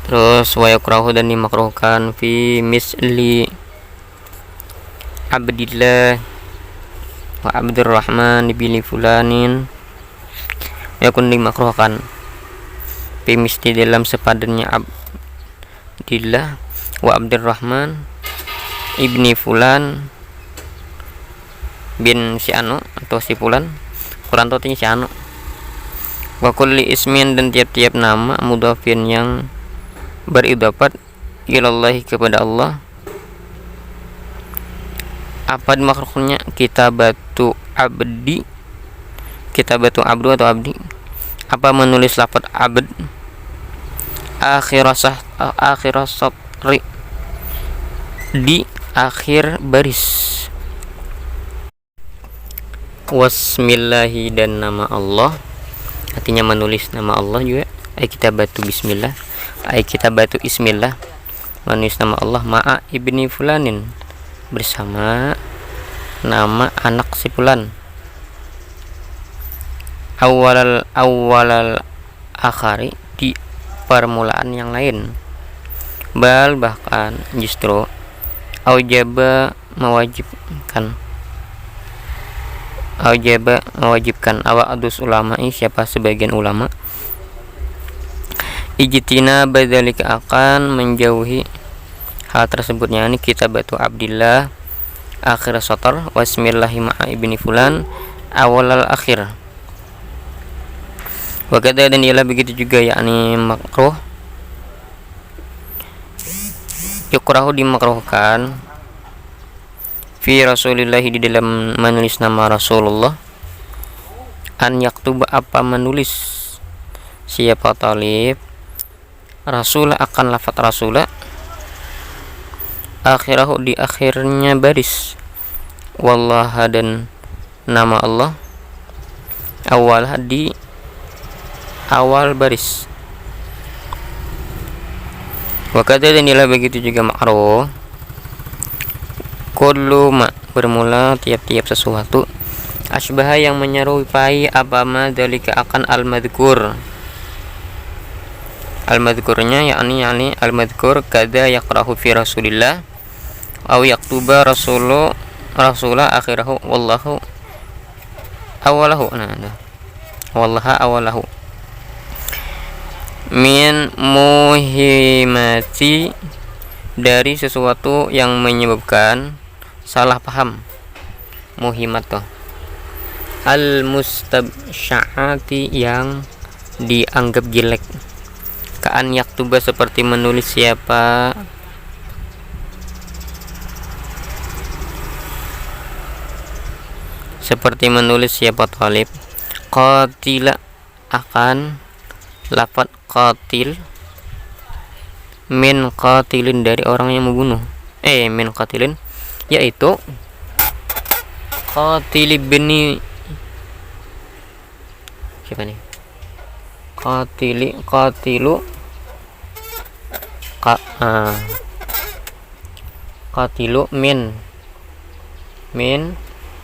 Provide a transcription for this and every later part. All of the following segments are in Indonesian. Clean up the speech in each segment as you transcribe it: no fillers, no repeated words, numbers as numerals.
Terus wa yakrahu dan dimakruhkan fi misli Abdillah wa Abdurrahman bin fulanin, yakun dimakruhkan fi misli dalam sepadannya Abdillah wa Abdurrahman ibni fulan bin si anu atau si fulan, Quran totinya si anu. Wa kulli ismin dan tiap-tiap nama mudhafin yang beridafat ilallahi kepada Allah. Apa makruhnya? Kitabatu abdi, kitabatu abdu atau abdi. Apa menulis lafaz abd akhirah satri, di akhir baris. Wasmillahi dan nama Allah, artinya menulis nama Allah juga. Ay kitabatu bismillah, ay kitabatu ismillah, menulis nama Allah. Ma'a ibni fulanin, bersama nama anak si fulan. Awalal akhari, di permulaan yang lain. Bal bahkan justru aujaba mewajibkan, awak adus ulama, siapa sebagian ulama, ijtina badzalika akan menjauhi hal tersebutnya. Ini kitabatu Abdillah akhir satar wasmillahi ma'a ibni fulan awalal akhir. Wakada dan ialah begitu juga, yakni makruh, yukrahu dimakruhkan fi rasulillahi di dalam menulis nama Rasulullah, an yaktuba apa menulis siapa talib rasul akan lafaz rasulah akhirahu di akhirnya baris, wallaha dan nama Allah awal di awal baris. Wakada dan ialah begitu juga makruh kullu ma bermula tiap-tiap sesuatu asbaha yang menyerupai apa ma dalika akan al-madhkur, al-madhkurnya yakni al-madhkur kada yakrahu fi rasulillah aw yaktuba rasulah akhirahu wallahu awalahu, wallaha awalahu min muhimati, dari sesuatu yang menyebabkan salah paham. Muhimat tuh al mustabsyaati, yang dianggap jelek. Kaan yaktuba seperti menulis siapa talib qatila akan lafaz qatil min qatilin, dari orang yang membunuh, min qatilin yaitu qatil ibni, siapa nih, qatilu min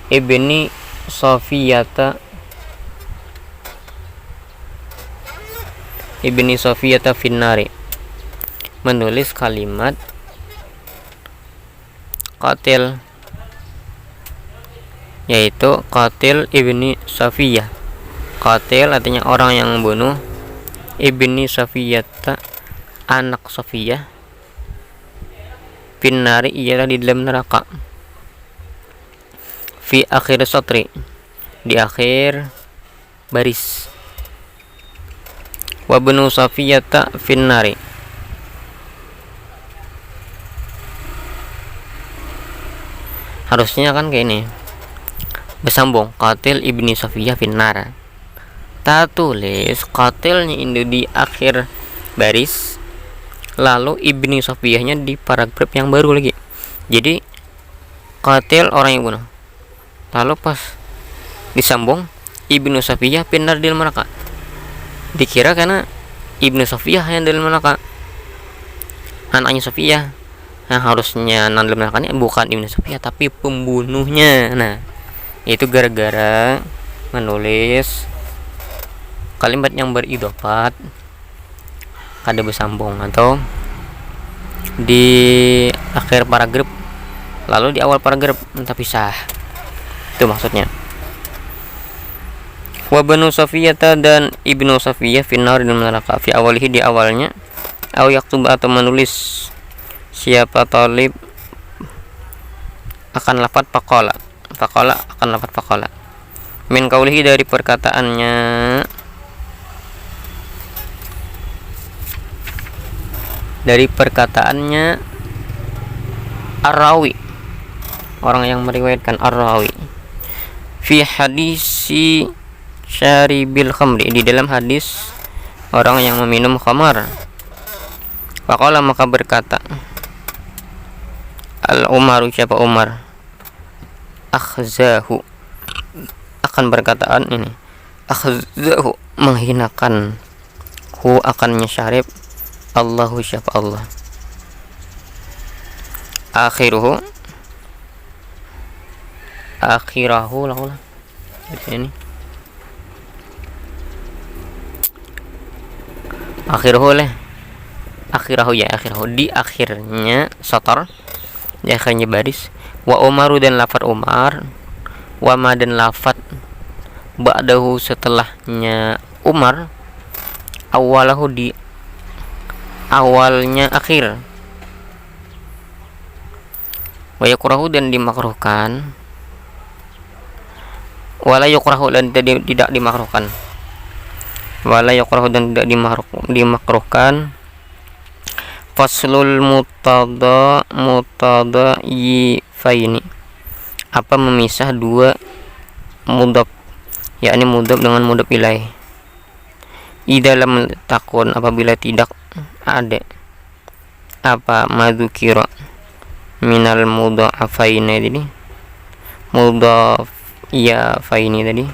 ibni Safiyata finnari, menulis kalimat qatil yaitu qatil ibni Safiyah. Qatil artinya orang yang membunuh, ibni Safiyata anak Safiyah, finnari ialah di dalam neraka, fi akhir satri di akhir baris, wa benu Safiyata finnari. Harusnya kan kayak ini bersambung, qatil ibni Safiyah finnar. Ta tulis qatilnya itu di akhir baris, lalu ibni Safiyahnya di paragraf yang baru lagi. Jadi qatil orang yang bunuh, lalu pas disambung ibnu Safiyah finnar di neraka. Dikira karena ibnu Safiyah yang dalam neraka, anaknya Safiyah. Nah, harusnya dalam neraka ini bukan ibnu Safiyah tapi pembunuhnya. Nah, itu gara-gara menulis kalimat yang beridofat kada bersambung, atau di akhir paragraf lalu di awal paragraf entah pisah, itu maksudnya. Wa banu Safiyata, dan ibnu Safiyah finnar dan neraka, fi awalihi di awalnya, au yaktub atau menulis siapa talib akan lafaz faqala akan lafaz faqala, min qaulihi dari perkataannya, ar-rawi, orang yang meriwayatkan ar-rawi, fi hadisi syaribil khamri, di dalam hadis orang yang meminum khamar. Faqala, maka berkata al-Umaru, siapa Umar, akhzahu, akan perkataan ini, akhzahu, menghinakan, hu akannya syarib, Allahu, siapa Allah, akhirahu lah di sini, akhirahu di akhirnya satar, di akhirnya baris. Wa Umaru, dan lafat Umar, wa ma, dan lafat ba'dahu, setelahnya Umar, awalahu, di awalnya akhir. Wa yakrahu, dan dimakruhkan, wala yukrahu, dan tidak dimakruhkan, wala yukrahu, dan tidak dimakruhkan. Faslul mutadaifaini, apa memisah dua mudhaf, yakni mudhaf dengan mudhaf ilaih. Dalam takun, apabila tidak ada apa madzukira minal mudhafaini tadi, mudhaf ya faini tadi,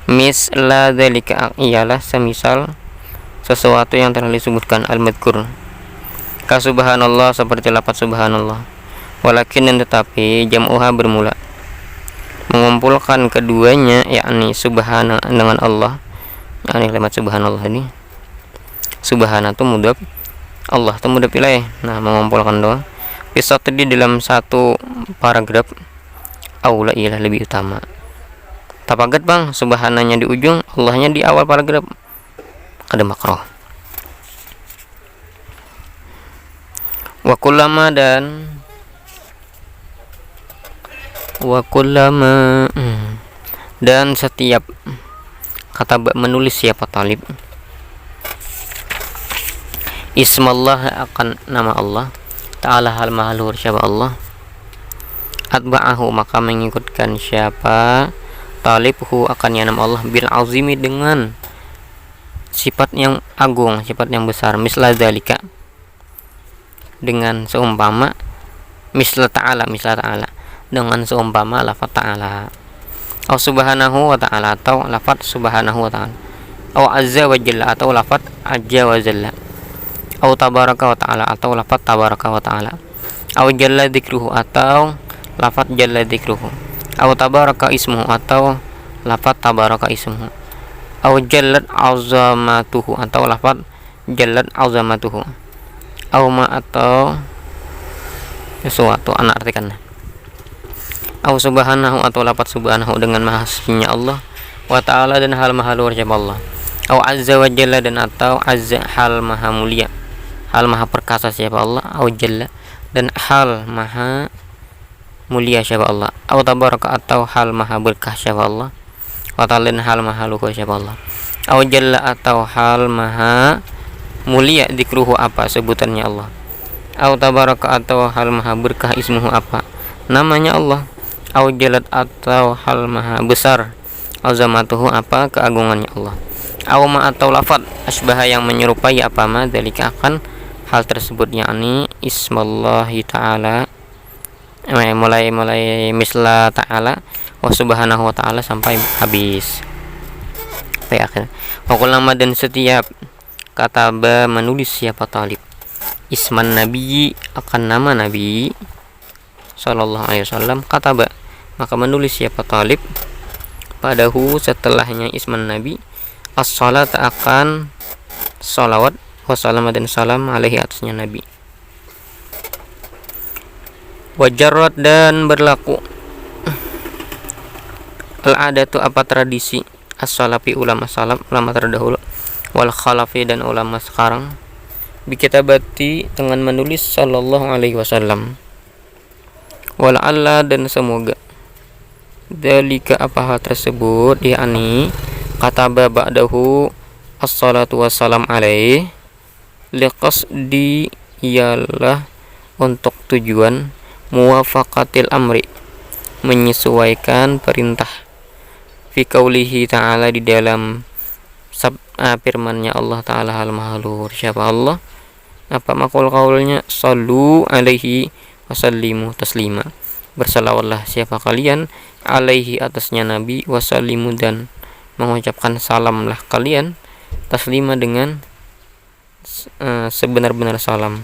misla dzalika, ialah semisal sesuatu yang telah disebutkan, al-madhkur, ka subhanallah, seperti lafaz subhanallah. Walakin, dan tetapi, jam'uha bermula, mengumpulkan keduanya, yakni subhana dengan Allah, yakni lafaz subhanallah ini, subhana itu mudhaf, Allah itu mudhaf ilaih. Nah, mengumpulkan doang bisa tadi dalam satu paragraf, aula, ialah lebih utama. Tapagat bang, subhananya di ujung, Allahnya di awal paragraf, kada makruh. Wa kullama, dan setiap kata menulis siapa talib, ismallah, akan nama Allah, ta'ala, hal mahalur, siapa Allah, atba'ahu, maka mengikutkan siapa talibhu, akan ya nama Allah, bil azimi, dengan sifat yang agung, sifat yang besar, misla dzalika, dengan seumpama, misla ta'ala, dengan seumpama lafaz ta'ala, atau subhanahu wa ta'ala, atau lafaz subhanahu wa ta'ala, atau azza wa jalla, atau lafaz azza wa jalla, atau tabaraka wa ta'ala, atau lafaz tabaraka wa ta'ala, atau jalla dzikruhu, atau lafaz jalla dzikruhu, atau tabaraka ismuhu, atau lafaz tabaraka ismuhu, atau jallat azamatuhu, atau lafaz jallat azamatuhu, atau ma, atau sesuatu, anak artikan, atau subhanahu, atau lafaz subhanahu dengan maha sucinya Allah, wa ta'ala, dan hal maha luar biasa Allah, atau azza wa jalla, dan atau azza, hal maha mulia, hal maha perkasa siapa Allah, atau jalla, dan hal maha mulia siapa Allah, atau tabaraka, atau hal maha berkah siapa Allah, wa ta'ala, dan hal maha luhur siapa Allah, atau jalla, atau hal maha mulia dzikruhu, apa sebutannya Allah, atau tabaraka, atau hal maha berkah ismuhu, apa namanya Allah, atau jalat, atau hal maha besar, azamatuhu, apa keagungannya Allah, atau ma, atau lafaz asbaha, yang menyerupai apa ma dzalika, akan hal tersebut, yakni ismallahi ta'ala, mulai misla ta'ala wa subhanahu wa ta'ala sampai habis, sampai akhir. Wakulama, dan setiap kataba menulis siapa talib, isman nabi, akan nama nabi sallallahu alaihi wasallam, kataba, maka menulis siapa talib, padahu, setelahnya isman nabi, as-salat, akan salawat, wasallam dan salam alaihi atasnya Nabi. Wajarrat dan berlaku al-adatu apa tradisi as-salafi ulama salaf ulama terdahulu wal khalafi dan ulama sekarang bikitabati dengan menulis sallallahu alaihi wasallam wala'alla dan semoga dalika apa hal tersebut yakni kataba ba'dahu as-salatu wassalam alaihi liqasdi ialah untuk tujuan muwafaqatil amri menyesuaikan perintah fi qaulihi ta'ala di dalam firman-Nya Allah Ta'ala al-Mahlur. Siapa Allah? Apa makul kaulnya? Sallu alaihi wasallimu taslima. Bersalawatlah siapa kalian alaihi atasnya Nabi wasallimu dan mengucapkan salamlah kalian taslima dengan sebenar-benar salam.